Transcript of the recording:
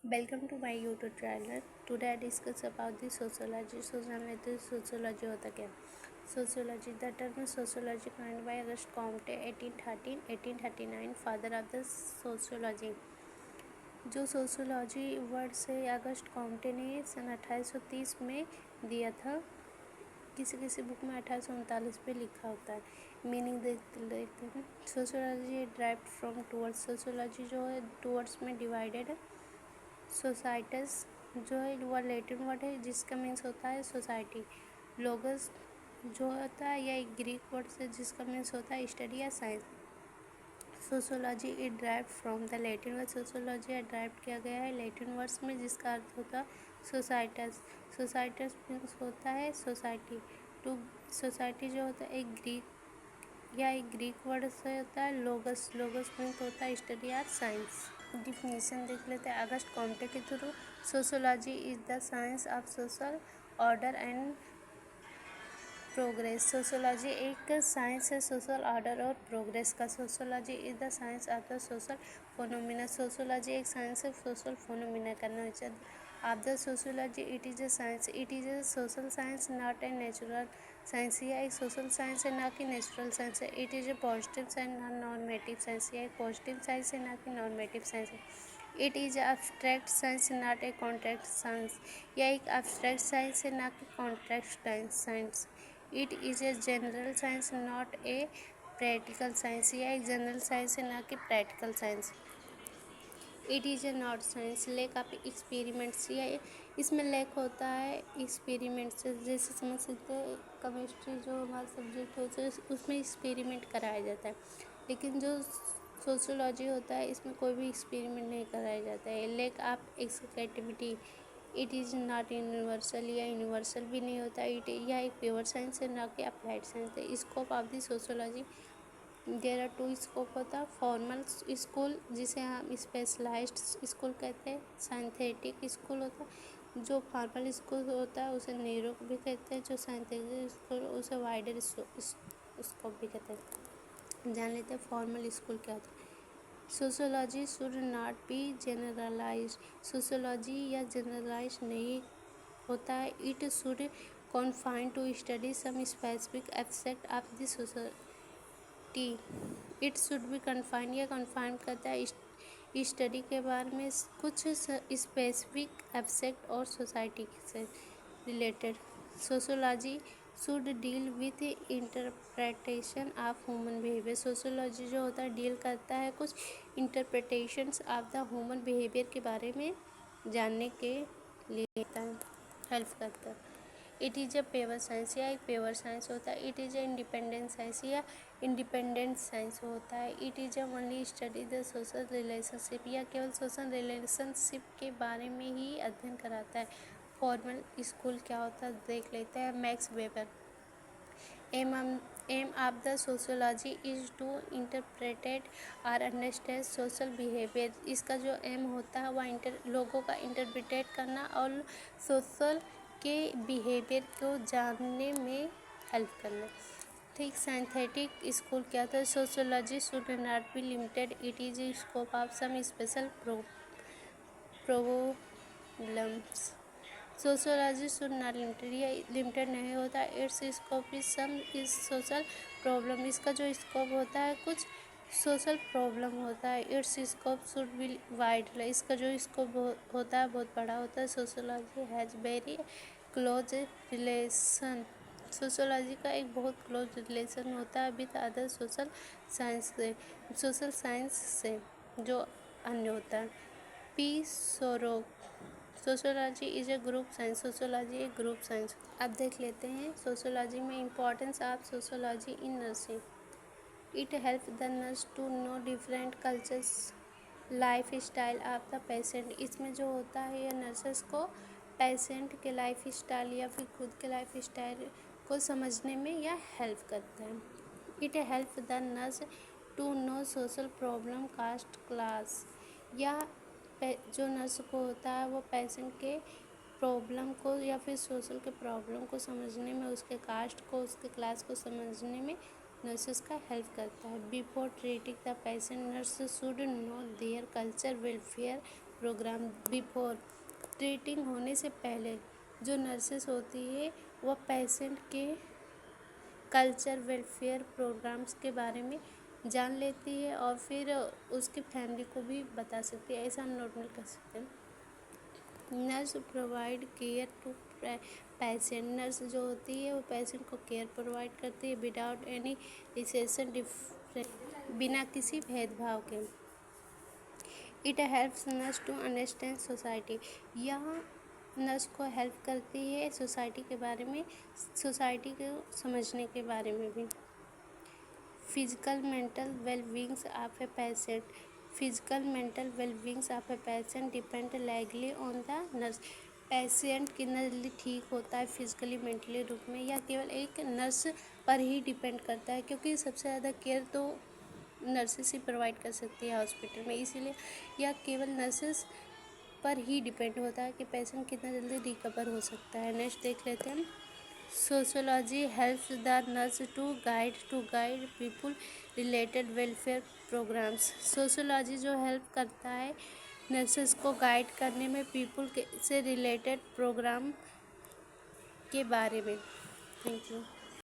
Welcome to my YouTube channel. Today I discuss about the sociology. Sociology होता क्या? Sociology. The term sociology coined by Auguste Comte 1813-1839, father of the sociology. जो sociology word से अगस्त Comte ने सन 1830 में दिया था. किसी किसी बुक में 1839 पे लिखा होता है. मीनिंग देखते हैं. Sociology derived from two words. Sociology जो है टू वर्ड्स में डिवाइडेड है. सोसाइटस जो है वो लैटिन वर्ड है जिसका मीन्स होता है सोसाइटी. लोगस जो होता है यह एक ग्रीक वर्ड से जिसका मीन्स होता है स्टडी या science. Sociology it drive from the Latin word. Sociology drive किया गया है लैटिन वर्ड्स में जिसका अर्थ होता है सोसाइटस. सोसाइटस मीन्स होता है सोसाइटी. टू सोसाइटी जो होता है एक ग्रीक वर्ड से होता है लोगस. लोगस मीन्स होता है स्टडी या साइंस. डिफिनीशन देख लेते हैं अगस्त कॉम्टे के through. Sociology is the science of social order and progress. Sociology एक साइंस है सोशल ऑर्डर और प्रोग्रेस का. Sociology is the science of the social phenomena. Sociology एक साइंस है सोशल फोनोमिना का nature of the sociology. It is a science. It is a social science not a natural science. यह एक social science है ना कि natural science है. It is a positive science not normative science. यह एक positive science है ना कि नॉर्मेटिव साइंस है. It is abstract science not a contract science. यह एक एब्स्ट्रैक्ट साइंस है ना कि contract science. It is a general science not a practical science. यह एक जनरल साइंस है ना कि practical science. It is a not science lack of experiments. यह इसमें लैक होता है एक्सपेरिमेंट्स. जैसे समझ सकते हैं केमिस्ट्री जो हमारा सब्जेक्ट होता है उसमें एक्सपेरिमेंट कराया जाता है. लेकिन जो सोशियोलॉजी होता है इसमें कोई भी एक्सपेरिमेंट नहीं कराया जाता है. Lack of excreativity. It is not universal. या यूनिवर्सल भी नहीं होता. यह एक प्योर साइंस है ना कि अप्लाइड साइंस है. Scope of the sociology there are two scope होता है. फॉर्मल स्कूल जिसे हम स्पेशलाइज्ड स्कूल कहते हैं. साइंथेटिक स्कूल होता है. जो फॉर्मल स्कूल होता है उसे नैरो भी कहते हैं. जो साइंथेटिक स्कूल उसे वाइडर स्कोप भी कहते हैं. जान लेते हैं फॉर्मल स्कूल क्या होता है. Sociology should not be generalize. Sociology या जनरलाइज नहीं होता है. It should confine to study some specific aspect of the society. It should be confine या कन्फाइन करता है स्टडी के बारे में कुछ स्पेसिफिक एस्पेक्ट और सोसाइटी से related. Sociology should deal with interpretation of human behaviour. Sociology जो होता है डील करता है कुछ interpretations of the human behaviour के बारे में जानने के लिए हेल्प करता है. It is a pure science. या एक प्योर साइंस होता है. It is a independent science. या इंडिपेंडेंट साइंस होता है. It is a only study the social relationship. या केवल सोशल रिलेशनशिप के बारे में ही अध्ययन कराता है. फॉर्मल स्कूल क्या होता है देख लेते हैं. Max Weber. Aim of the sociology is to interpreted और अंडरस्टैंड सोशल बिहेवियर. इसका जो एम होता है वह लोगों का इंटरप्रिटेट करना और सोशल के बिहेवियर को जानने में हेल्प करना. ठीक. साइंथेटिक स्कूल क्या होता है. Sociology should not be limited. It is scope of some special problems. Sociology should not limited. या लिमिटेड नहीं होता. Its scope is some is social problem. इसका जो स्कोप होता है कुछ सोशल प्रॉब्लम होता है. It's scope should be wide. इसका जो स्कोप होता है बहुत बड़ा होता है. Sociology has very close relation. Sociology का एक बहुत क्लोज रिलेशन होता है विद अदर सोशल साइंस से जो अन्य होता है. पी सोरो. Sociology is a group science. Sociology एक ग्रुप साइंस. अब देख लेते हैं सोशियोलॉजी में importance of sociology in nursing. It help the nurse to know different cultures lifestyle of the patient. इसमें जो होता है यह नर्सेस को पेशेंट के लाइफ स्टाइल या फिर खुद के लाइफ स्टाइल को समझने में यह हेल्प करता है. It help the nurse to know social problem caste class. या जो नर्स को होता है वो पेशेंट के प्रॉब्लम को या फिर सोशल के प्रॉब्लम को समझने में उसके कास्ट को उसके क्लास को समझने में नर्सेस का हेल्प करता है. Before treating the patient nurse should know their culture welfare programme before treating होने से पहले जो नर्सेस होती है वह पेशेंट के कल्चर वेलफेयर प्रोग्राम्स के बारे में जान लेती है और फिर उसकी फैमिली को भी बता सकती है। ऐसा हम नॉर्मल कर सकते हैं। Nurse provide care to patient, nurse जो होती है वो पेशेंट को केयर प्रोवाइड करती है विदाउट एनी रिसेशन बिना किसी भेदभाव के। It helps nurse to understand society, यह नर्स को हेल्प करती है सोसाइटी के बारे में, सोसाइटी को समझने के बारे में भी। Physical mental wellbeings of a patient, physical mental wellbeings of a patient depend largely on the nurse, patient कितना जल्दी ठीक होता है फिजिकली मेंटली रूप में यह केवल एक नर्स पर ही डिपेंड करता है, क्योंकि सबसे ज़्यादा केयर तो नर्सेस ही प्रोवाइड कर सकती है हॉस्पिटल में, इसीलिए यह केवल नर्सेस पर ही डिपेंड होता है कि पेशेंट कितना जल्दी रिकवर हो सकता है। नेक्स्ट देख लेते हैं। Sociology helps the nurse to guide people related welfare programmes, sociology जो हेल्प करता है नर्सेस को गाइड करने में पीपल से रिलेटेड प्रोग्राम के बारे में। Thank you.